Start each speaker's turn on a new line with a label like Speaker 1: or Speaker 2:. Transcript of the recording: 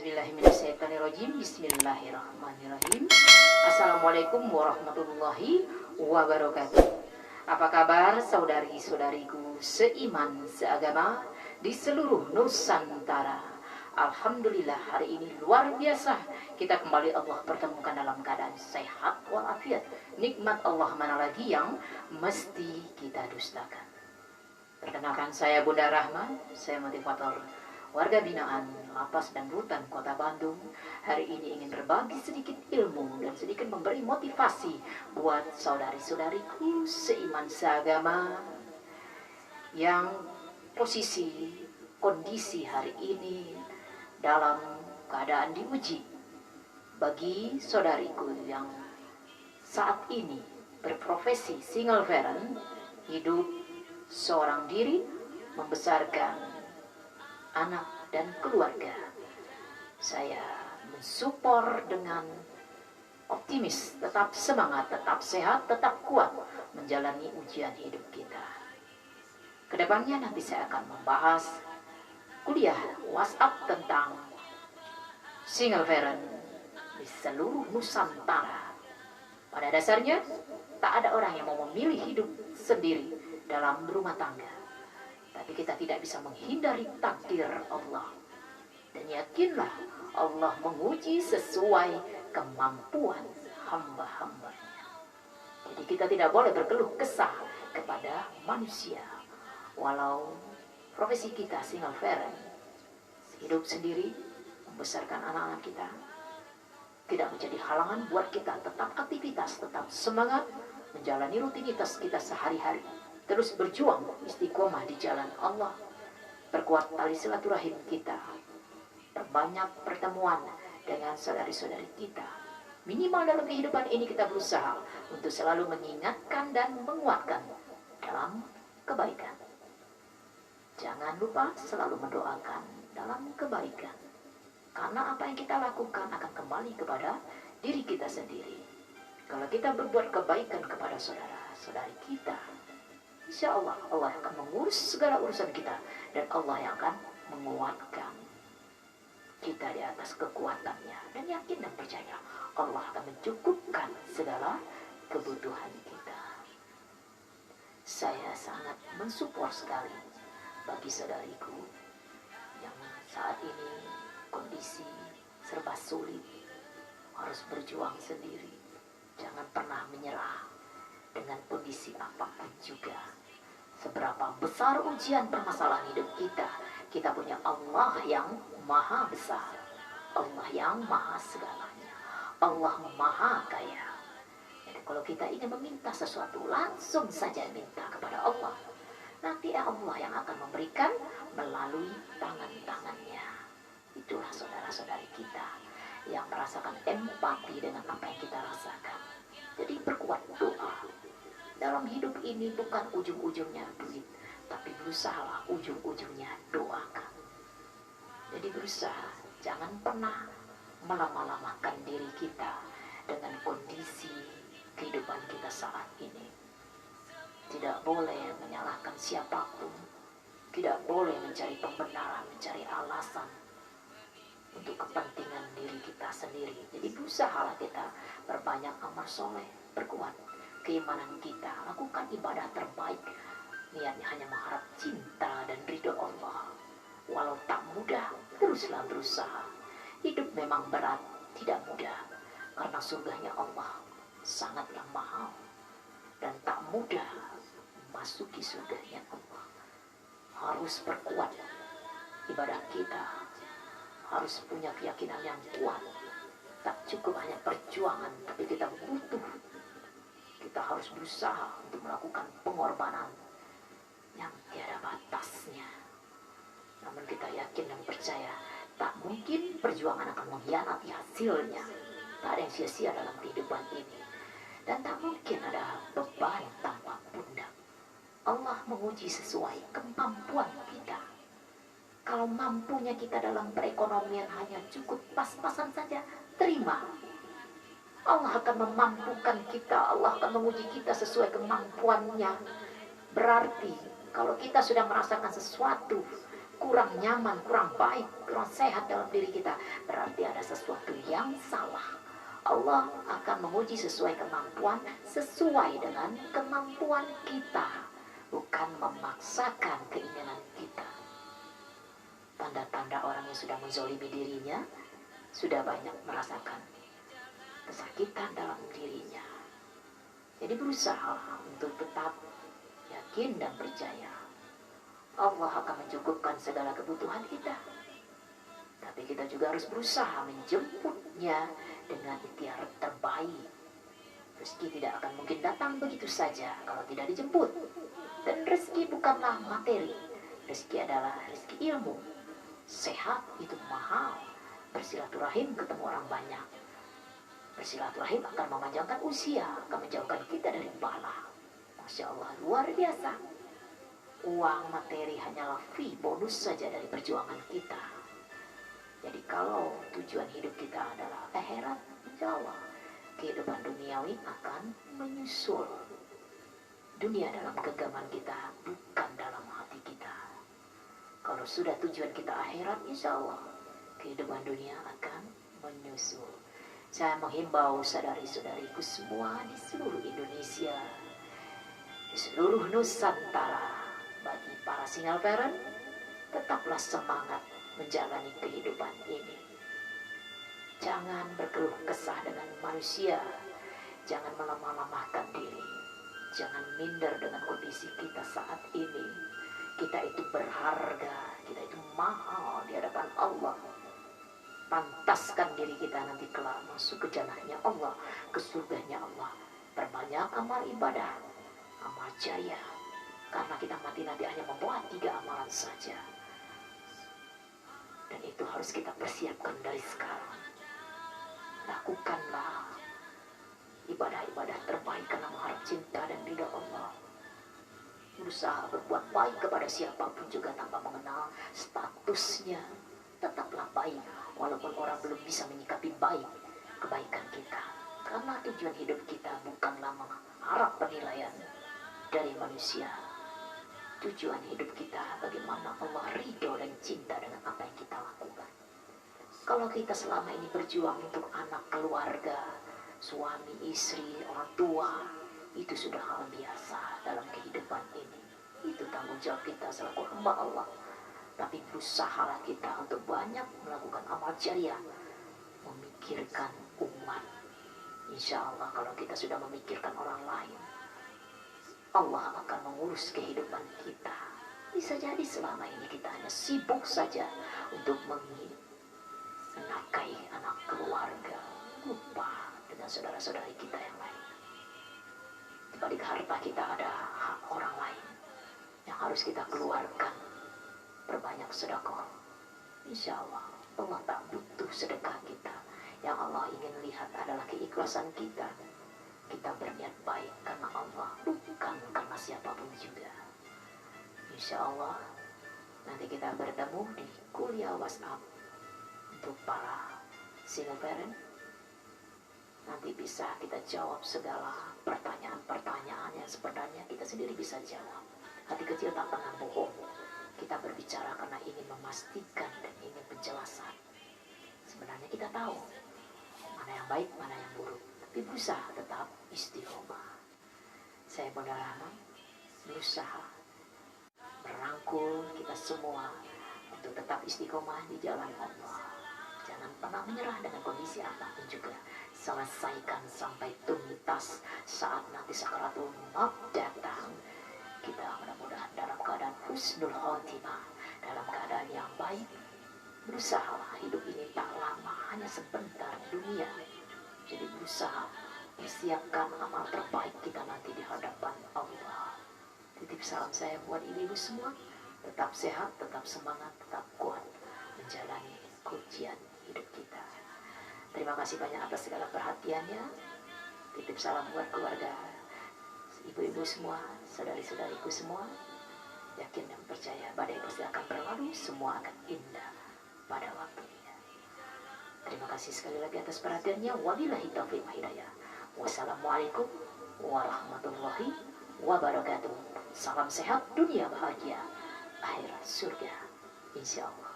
Speaker 1: A'udzubillahiminasyaitonirrajim. Bismillahirrahmanirrahim. Assalamualaikum warahmatullahi wabarakatuh. Apa kabar saudari-saudariku seiman seagama di seluruh Nusantara? Alhamdulillah, hari ini luar biasa. Kita kembali Allah pertemukan dalam keadaan sehat walafiat. Nikmat Allah mana lagi yang mesti kita dustakan? Perkenalkan, saya Bunda Rahma, saya motivator warga binaan Lapas dan Rutan Kota Bandung. Hari ini ingin berbagi sedikit ilmu dan sedikit memberi motivasi buat saudari-saudariku seiman seagama yang posisi kondisi hari ini dalam keadaan diuji. Bagi saudariku yang saat ini berprofesi single parent, hidup seorang diri, membesarkan anak dan keluarga, saya mensupport dengan optimis, tetap semangat, tetap sehat, tetap kuat menjalani ujian hidup kita. Kedepannya nanti saya akan membahas kuliah WhatsApp tentang single parent di seluruh Nusantara. Pada dasarnya, tak ada orang yang mau memilih hidup sendiri dalam rumah tangga. Tapi kita tidak bisa menghindari takdir Allah. Dan yakinlah Allah menguji sesuai kemampuan hamba-hambanya. Jadi kita tidak boleh berkeluh kesah kepada manusia. Walau profesi kita single parent, hidup sendiri, membesarkan anak-anak kita, tidak menjadi halangan buat kita tetap aktivitas, tetap semangat, menjalani rutinitas kita sehari-hari. Terus berjuang istiqomah di jalan Allah. Perkuat tali silaturahim kita. Perbanyak pertemuan dengan saudari-saudari kita. Minimal dalam kehidupan ini kita berusaha untuk selalu mengingatkan dan menguatkan dalam kebaikan. Jangan lupa selalu mendoakan dalam kebaikan. Karena apa yang kita lakukan akan kembali kepada diri kita sendiri. Kalau kita berbuat kebaikan kepada saudara-saudari kita, insya Allah, Allah akan mengurus segala urusan kita. Dan Allah yang akan menguatkan kita di atas kekuatannya. Dan yakin dan percaya, Allah akan mencukupkan segala kebutuhan kita. Saya sangat mensupport sekali bagi saudariku yang saat ini kondisi serba sulit, harus berjuang sendiri. Jangan pernah menyerah dengan kondisi apapun juga. Seberapa besar ujian permasalahan hidup kita, kita punya Allah yang maha besar, Allah yang maha segalanya, Allah maha kaya. Jadi kalau kita ingin meminta sesuatu, langsung saja minta kepada Allah. Nanti Allah yang akan memberikan melalui tangan-tangannya. Itulah saudara-saudari kita yang merasakan empati dengan apa yang kita rasakan. Jadi perkuat doa. Dalam hidup ini bukan ujung-ujungnya duit, tapi berusahalah ujung-ujungnya doakan. Jadi berusaha, jangan pernah melama-lamakan diri kita dengan kondisi kehidupan kita saat ini. Tidak boleh menyalahkan siapapun, tidak boleh mencari pembenaran, mencari alasan untuk kepentingan diri kita sendiri. Jadi berusahalah kita berbanyak amal soleh, berkuat keimanan kita, lakukan ibadah terbaik. Niatnya hanya mengharap cinta dan ridho Allah. Walau tak mudah, teruslah berusaha. Hidup memang berat, tidak mudah, karena surganya Allah sangatlah mahal dan tak mudah memasuki surganya Allah. Harus perkuat ibadah kita, harus punya keyakinan yang kuat. Tak cukup hanya perjuangan, tapi kita butuh. Kita harus berusaha untuk melakukan pengorbanan yang tiada batasnya. Namun kita yakin dan percaya, tak mungkin perjuangan akan mengkhianati hasilnya. Tak ada yang sia-sia dalam kehidupan ini. Dan tak mungkin ada beban tanpa pundak. Allah menguji sesuai kemampuan kita. Kalau mampunya kita dalam perekonomian hanya cukup pas-pasan saja, terima. Allah akan memampukan kita, Allah akan menguji kita sesuai kemampuannya. Berarti kalau kita sudah merasakan sesuatu kurang nyaman, kurang baik, kurang sehat dalam diri kita, berarti ada sesuatu yang salah. Allah akan menguji sesuai kemampuan, sesuai dengan kemampuan kita, bukan memaksakan keinginan kita. Tanda-tanda orang yang sudah menzolimi dirinya, sudah banyak merasakan kesakitan dalam dirinya. Jadi berusaha untuk tetap yakin dan percaya Allah akan mencukupkan segala kebutuhan kita. Tapi kita juga harus berusaha menjemputnya dengan ikhtiar terbaik. Rezeki tidak akan mungkin datang begitu saja kalau tidak dijemput. Dan rezeki bukanlah materi. Rezeki adalah rezeki ilmu. Sehat itu mahal. Bersilaturahim ketemu orang banyak. Bersilaturahim akan memanjangkan usia, akan menjauhkan kita dari bala. Masya Allah, luar biasa. Uang materi hanyalah fee, bonus saja dari perjuangan kita. Jadi kalau tujuan hidup kita adalah akhirat, insya Allah kehidupan duniawi akan menyusul. Dunia dalam genggaman kita, bukan dalam hati kita. Kalau sudah tujuan kita akhirat, insya Allah kehidupan dunia akan menyusul. Saya menghimbau saudari-saudariku semua di seluruh Indonesia, di seluruh Nusantara, bagi para single parent, tetaplah semangat menjalani kehidupan ini. Jangan berkeluh kesah dengan manusia, jangan melemah-lemahkan diri, jangan minder dengan kondisi kita saat ini. Kita itu berharga, kita itu mahal di hadapan Allah. Pantaskan diri kita nanti kelak masuk ke jannahnya Allah, ke surganya Allah. Perbanyak amal ibadah, amal jariah. Karena kita mati nanti hanya membawa 3 amalan saja. Dan itu harus kita persiapkan dari sekarang. Lakukanlah ibadah-ibadah terbaik karena mengharap cinta dan ridha Allah. Berusaha berbuat baik kepada siapapun juga tanpa mengenal statusnya. Tetaplah baik, walaupun orang belum bisa menyikapi baik kebaikan kita. Karena tujuan hidup kita bukanlah mengharap penilaian dari manusia. Tujuan hidup kita bagaimana Allah ridho dan cinta dengan apa yang kita lakukan. Kalau kita selama ini berjuang untuk anak, keluarga, suami, istri, orang tua, itu sudah hal biasa dalam kehidupan ini. Itu tanggung jawab kita selaku hamba Allah. Tapi berusahalah kita untuk banyak melakukan amal jariah, memikirkan umat. Insya Allah kalau kita sudah memikirkan orang lain, Allah akan mengurus kehidupan kita. Bisa jadi selama ini kita hanya sibuk saja untuk menafkahi anak keluarga, lupa dengan saudara-saudari kita yang lain. Di balik harta kita ada hak orang lain yang harus kita keluarkan. Perbanyak sedekah. Insya Allah Allah tak butuh sedekah kita. Yang Allah ingin lihat adalah keikhlasan kita. Kita berniat baik karena Allah, bukan karena siapapun juga. Insya Allah nanti kita bertemu di kuliah WhatsApp untuk para single parent. Nanti bisa kita jawab segala pertanyaan-pertanyaan yang sebenarnya kita sendiri bisa jawab. Hati kecil tak pernah bohong. Kita berbicara karena ingin memastikan dan ingin penjelasan. Sebenarnya kita tahu mana yang baik, mana yang buruk. Tapi berusaha tetap istiqomah. Saya mudah-mudahan berusaha merangkul kita semua untuk tetap istiqomah di jalan Allah. Jangan pernah menyerah dengan kondisi apapun juga. Selesaikan sampai tuntas. Saat nanti sakaratul maut datang, kita mudah-mudahan dalam keadaan husnul khotimah, dalam keadaan yang baik. Berusahalah, hidup ini tak lama, hanya sebentar dunia. Jadi berusaha persiapkan amal terbaik kita nanti di hadapan Allah. Titip salam saya buat ibu-ibu semua. Tetap sehat, tetap semangat, tetap kuat menjalani ujian hidup kita. Terima kasih banyak atas segala perhatiannya. Titip salam buat keluarga, ibu-ibu semua, saudari-saudariku semua. Yakin dan percaya badai pasti akan berlalu, semua akan indah pada waktunya. Terima kasih sekali lagi atas perhatiannya. Wabillahi taufiq wa hidayah. Wassalamualaikum warahmatullahi wabarakatuh. Salam sehat, dunia bahagia, akhirat surga. insya Allah.